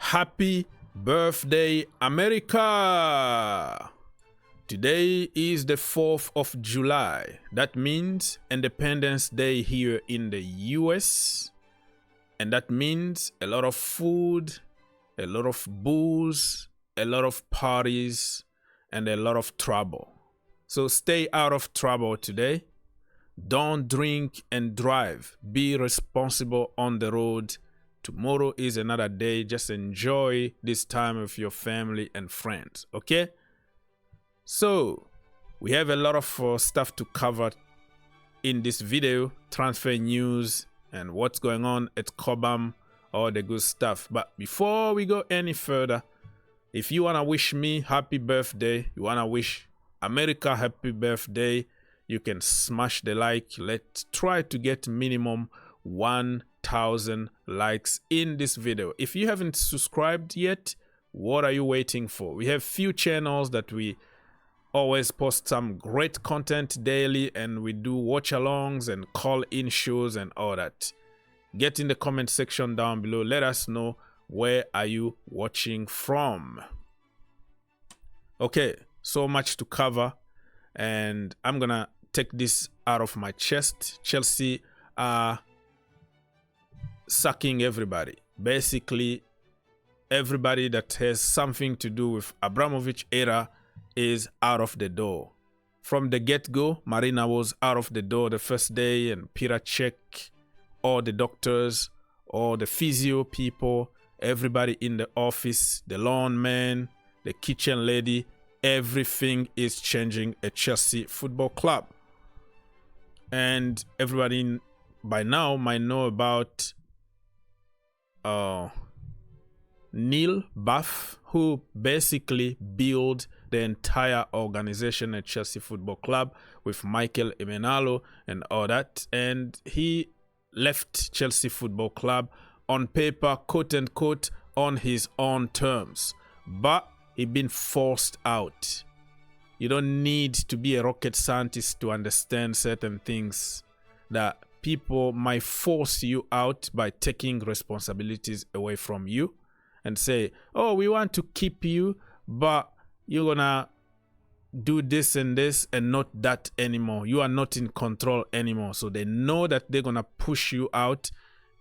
Happy birthday, America! Today is the 4th of July. That means Independence Day here in the US. And that means a lot of food, a lot of booze, a lot of parties, and a lot of trouble. So stay out of trouble today. Don't drink and drive. Be responsible on the road. Tomorrow is another day. Just enjoy this time with your family and friends, okay? So, we have a lot of stuff to cover in this video. Transfer news and what's going on at Cobham, all the good stuff. But before we go any further, if you want to wish me happy birthday, you want to wish America happy birthday, you can smash the like. Let's try to get minimum 1,000 likes in this video. If you haven't subscribed yet, what are you waiting for? We have few channels that we always post some great content daily, and we do watch-alongs and call-in shows and all that. Get in the comment section down below. Let us know where are you watching from. Okay, so much to cover, and I'm gonna take this out of my chest. Chelsea are sucking everybody. Basically, everybody that has something to do with Abramovich era is out of the door. From the get-go, Marina was out of the door the first day, and Peter Cech, all the doctors, all the physio people, everybody in the office, the lawn man, the kitchen lady, everything is changing at Chelsea Football Club. And everybody by now might know about Neil Buff, who basically built the entire organization at Chelsea Football Club with Michael Emenalo and all that. And he left Chelsea Football Club on paper, quote unquote, on his own terms. But he been forced out. You don't need to be a rocket scientist to understand certain things that people might force you out by taking responsibilities away from you and say, oh, we want to keep you, but you're gonna do this and this and not that anymore. You are not in control anymore. So they know that they're gonna push you out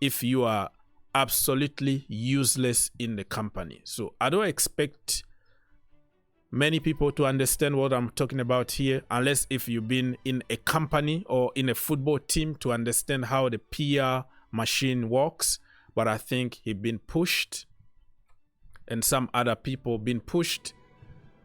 if you are absolutely useless in the company. So I don't expect many people to understand what I'm talking about here, unless if you've been in a company or in a football team to understand how the PR machine works. But I think he's been pushed, and some other people been pushed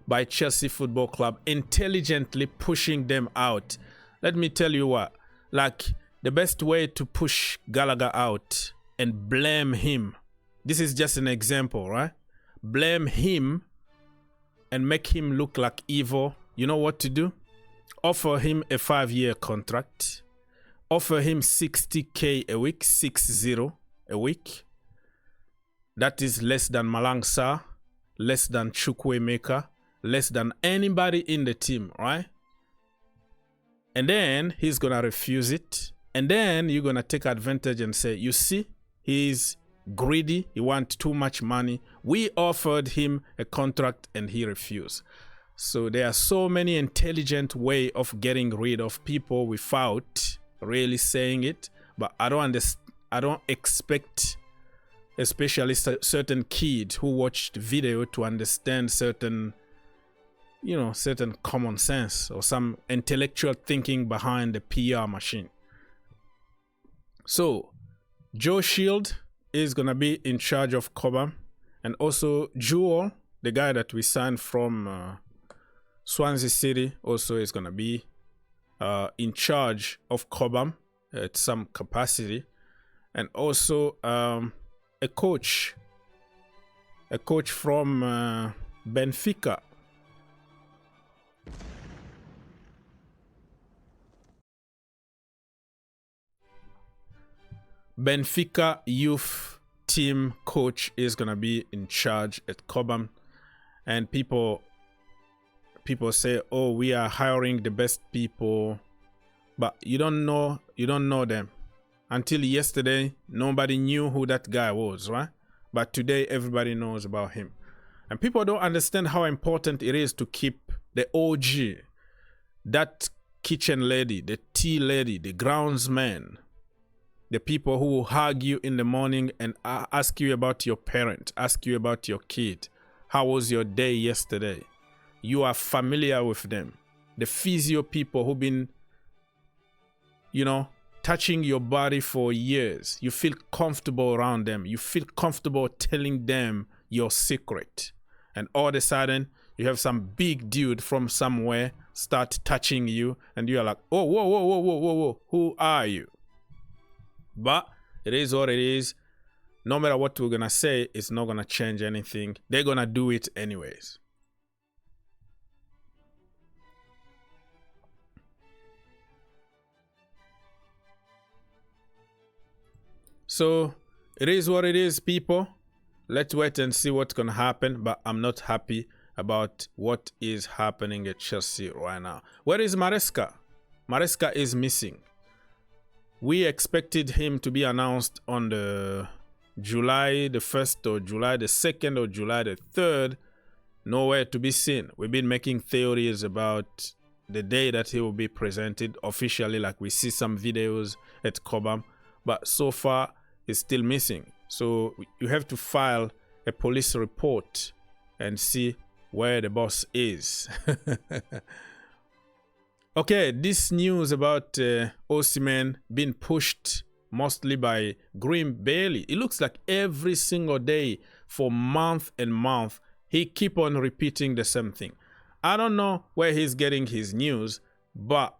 by Chelsea Football Club, intelligently pushing them out. Let me tell you what, like the best way to push Gallagher out and blame him, this is just an example, right? Blame him and make him look like evil. You know what to do? Offer him a 5-year contract. Offer him 60K a week, 60 a week. That is less than Malang Sarr, less than Chukwuemeka, less than anybody in the team, right? And then he's gonna refuse it. And then you're gonna take advantage and say, you see, he's greedy, he wants too much money. We offered him a contract and he refused. So there are so many intelligent ways of getting rid of people without really saying it. But I don't expect especially certain kids who watched the video to understand certain, you know, certain common sense or some intellectual thinking behind the PR machine. So Joe Shield is gonna be in charge of Cobham, and also Jewel, the guy that we signed from Swansea City, also is gonna be in charge of Cobham at some capacity, and also a coach from Benfica. Benfica youth team coach is gonna be in charge at Cobham, and people say, oh, we are hiring the best people, but you don't know them. Until yesterday, nobody knew who that guy was, right? but today everybody knows about him. And people don't understand how important it is to keep the OG, that kitchen lady, the tea lady, the groundsman, the people who will hug you in the morning and ask you about your parent, ask you about your kid. How was your day yesterday? You are familiar with them. The physio people who've been, touching your body for years. You feel comfortable around them. You feel comfortable telling them your secret. And all of a sudden, you have some big dude from somewhere start touching you, and you're like, oh, whoa, who are you? But it is what it is. No matter what we're gonna say, it's not gonna change anything. They're gonna do it anyways. So it is what it is, people. Let's wait and see what's gonna happen. But I'm not happy about what is happening at Chelsea right now. Where is Maresca? Maresca is missing. We expected him to be announced on the July the 1st or July the 2nd or July the 3rd. Nowhere to be seen. We've been making theories about the day that he will be presented officially, like we see some videos at Cobham, but so far he's still missing. So you have to file a police report and see where the boss is. Okay, this news about Osimhen being pushed mostly by Graham Bailey. It looks like every single day for month and month, he keep on repeating the same thing. I don't know where he's getting his news, but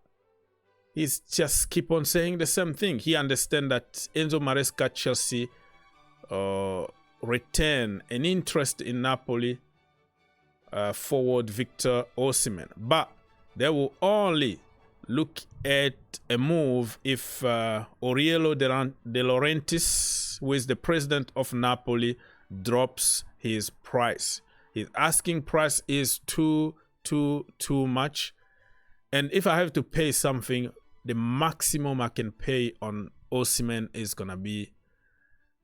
he's just keep on saying the same thing. He understands that Enzo Maresca Chelsea retain an interest in Napoli forward Victor Osimhen, but they will only look at a move if Aurelio De Laurentiis, who is the president of Napoli, drops his price. His asking price is too much, and if I have to pay something, the maximum I can pay on Osimhen is gonna be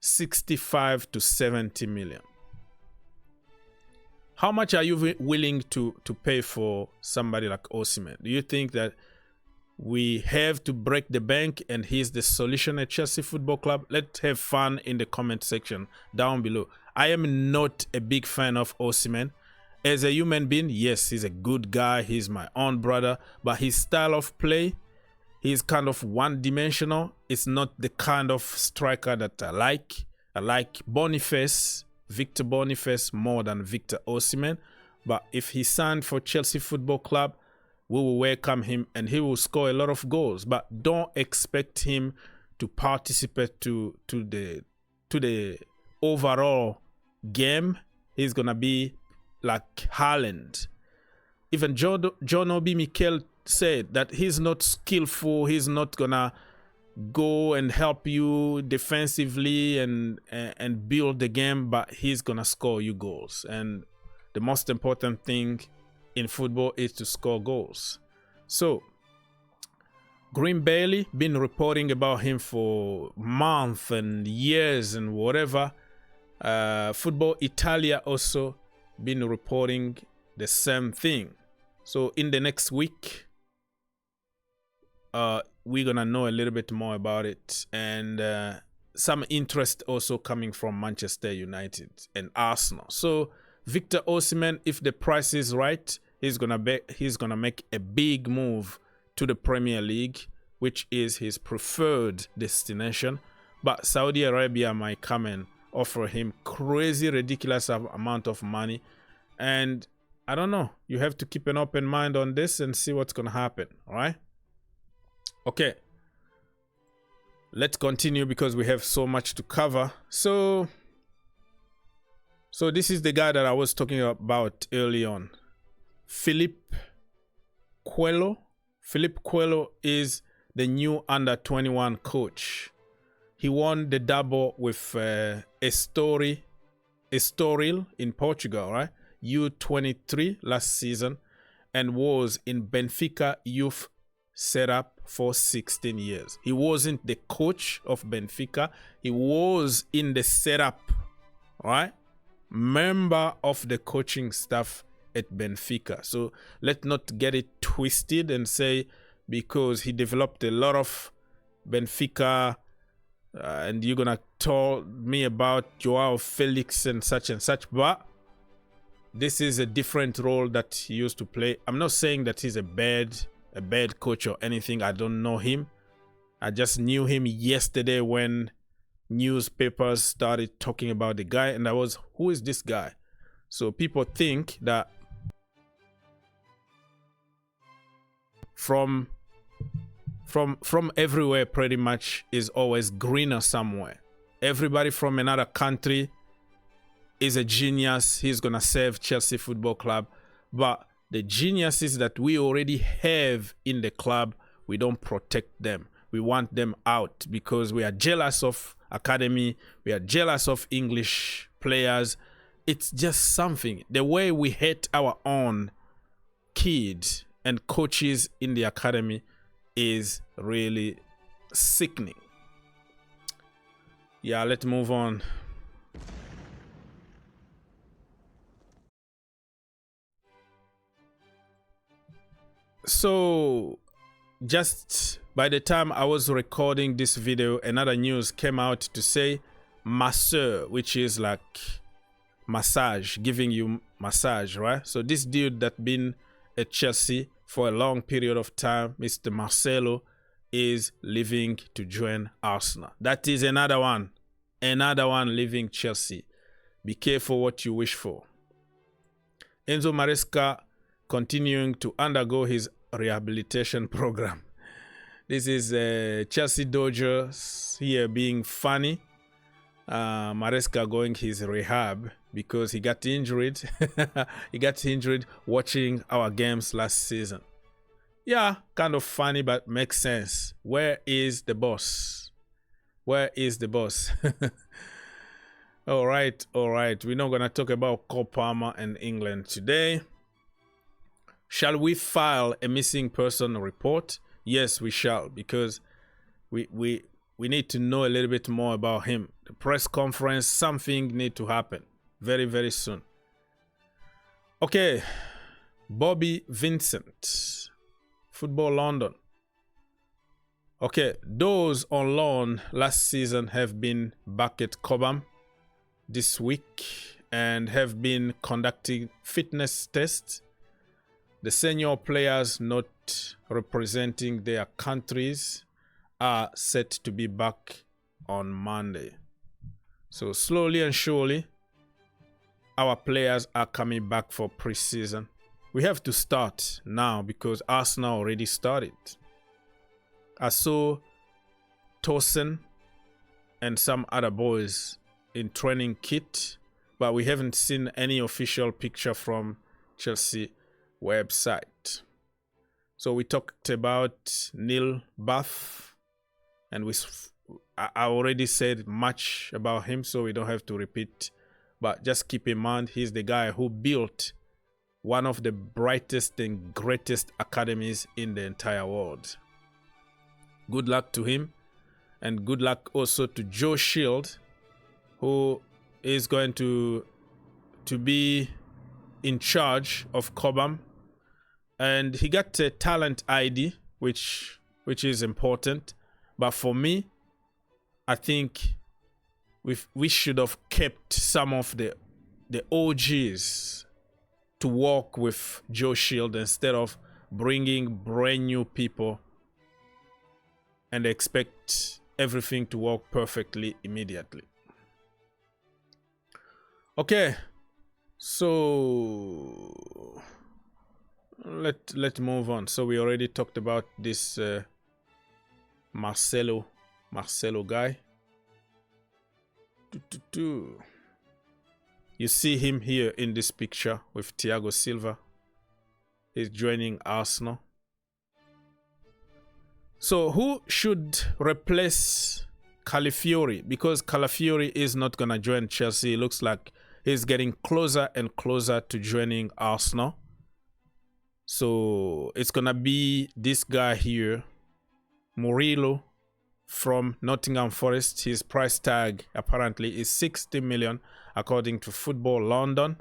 65 to 70 million. How much are you willing to pay for somebody like Osimhen? Do you think that we have to break the bank and he's the solution at Chelsea Football Club? Let's have fun in the comment section down below. I am not a big fan of Osimhen. As a human being, yes, he's a good guy. He's my own brother. But his style of play, he's kind of one-dimensional. It's not the kind of striker that I like. I like Boniface, Victor Boniface, more than Victor Osimhen. But if he signed for Chelsea Football Club, we will welcome him and he will score a lot of goals. But don't expect him to participate to the overall game. He's gonna be like Haaland. Even John Obi Mikel said that he's not skillful. He's not gonna go and help you defensively and build the game, but he's gonna score you goals. And the most important thing in football is to score goals. So Graham Bailey been reporting about him for months and years and whatever. Football Italia also been reporting the same thing. So in the next week, we're gonna know a little bit more about it, and some interest also coming from Manchester United and Arsenal. So Victor Osimhen, if the price is right, he's gonna make a big move to the Premier League, which is his preferred destination. But Saudi Arabia might come and offer him crazy, ridiculous amount of money, and I don't know. You have to keep an open mind on this and see what's gonna happen. All right. Okay, let's continue because we have so much to cover. So this is the guy that I was talking about early on, Philippe Coelho. Philippe Coelho is the new under-21 coach. He won the double with Estoril in Portugal, right? U23 last season, and was in Benfica youth setup for 16 years. He wasn't the coach of Benfica. He was in the setup all right? Member of the coaching staff at Benfica. So let's not get it twisted and say because he developed a lot of Benfica and you're gonna tell me about Joao Felix and such, but this is a different role that he used to play. I'm not saying that he's a bad coach or anything. I don't know him. I just knew him yesterday when newspapers started talking about the guy, and I was, who is this guy? So people think that from everywhere pretty much is always greener somewhere. Everybody from another country is a genius. He's gonna serve Chelsea Football Club, but the geniuses that we already have in the club, we don't protect them. We want them out because we are jealous of academy. We are jealous of English players. It's just something. The way we hate our own kids and coaches in the academy is really sickening. Yeah, let's move on. So just by the time I was recording this video, another news came out to say masseur, which is like massage, giving you massage, right? So this dude that been at Chelsea for a long period of time, Mr. Marcelo, is leaving to join Arsenal. That is another one leaving Chelsea. Be careful what you wish for. Enzo Maresca continuing to undergo his rehabilitation program. This is Chelsea Dodgers here being funny. Maresca going his rehab because he got injured. He got injured watching our games last season. Yeah, kind of funny, but makes sense. Where is the boss? Where is the boss? All right. We're not going to talk about Cole Palmer and England today. Shall we file a missing person report? Yes, we shall, because we need to know a little bit more about him. The press conference, something need to happen very, very soon. Okay, Bobby Vincent, Football London. Okay, those on loan last season have been back at Cobham this week and have been conducting fitness tests. The senior players not representing their countries are set to be back on Monday. So slowly and surely, our players are coming back for pre-season. We have to start now because Arsenal already started. I saw Tosin and some other boys in training kit, but we haven't seen any official picture from Chelsea website. So we talked about Neil Bath, and I already said much about him, so we don't have to repeat. But just keep in mind, he's the guy who built one of the brightest and greatest academies in the entire world. Good luck to him, and good luck also to Joe Shield, who is going to be in charge of Cobham. And he got a talent ID, which is important. But for me, I think we should have kept some of the OGs to work with Joe Shield instead of bringing brand new people and expect everything to work perfectly immediately. Okay, so let's move on. So we already talked about this Marcelo guy. You see him here in this picture with Thiago Silva. He's joining Arsenal. So who should replace Calafiori? Because Calafiori is not going to join Chelsea. It looks like he's getting closer and closer to joining Arsenal. So it's going to be this guy here, Murillo from Nottingham Forest. His price tag apparently is 60 million. according to Football London.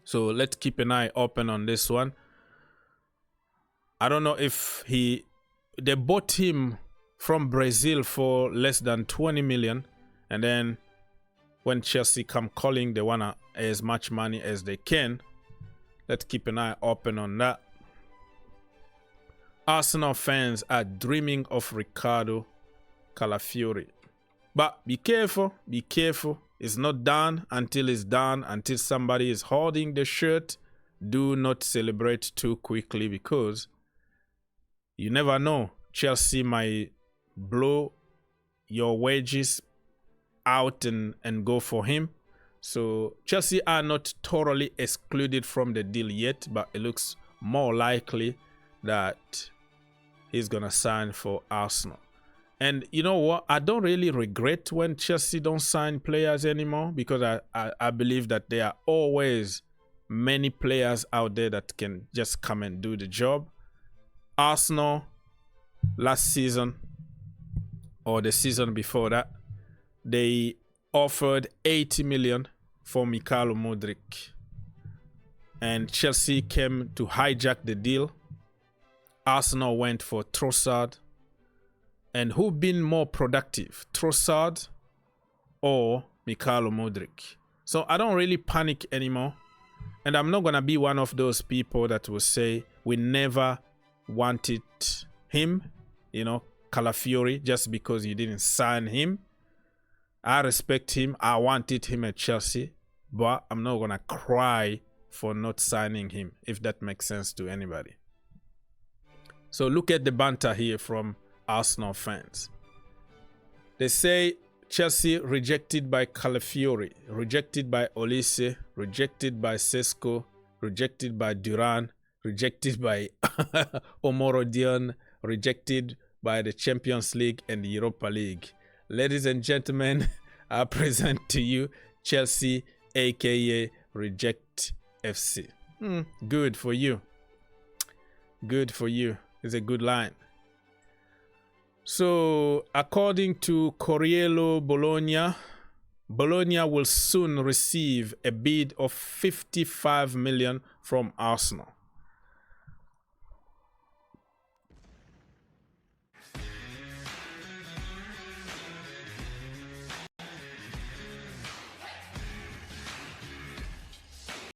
So let's keep an eye open on this one. I don't know if they bought him from Brazil for less than 20 million. And then when Chelsea come calling, they want as much money as they can. Let's keep an eye open on that. Arsenal fans are dreaming of Ricardo Calafiori. But be careful, be careful. It's not done until it's done, until somebody is holding the shirt. Do not celebrate too quickly because you never know. Chelsea might blow your wages out and go for him. So Chelsea are not totally excluded from the deal yet, but it looks more likely that he's going to sign for Arsenal. And you know what? I don't really regret when Chelsea don't sign players anymore because I believe that there are always many players out there that can just come and do the job. Arsenal, last season or the season before that, they offered 80 million for Mikhailo Mudryk. And Chelsea came to hijack the deal. Arsenal went for Trossard. And who been more productive, Trossard or Mikhailo Mudryk? So I don't really panic anymore. And I'm not going to be one of those people that will say we never wanted him, Calafiori, just because you didn't sign him. I respect him. I wanted him at Chelsea. But I'm not going to cry for not signing him, if that makes sense to anybody. So look at the banter here from Arsenal fans. They say Chelsea rejected by Calafiori, rejected by Olise, rejected by Sesko, rejected by Duran, rejected by Omorodion, rejected by the Champions League and the Europa League. Ladies and gentlemen, I present to you Chelsea, aka Reject FC. Good for you. Good for you. It's a good line. So, according to Corriere Bologna, Bologna will soon receive a bid of 55 million from Arsenal.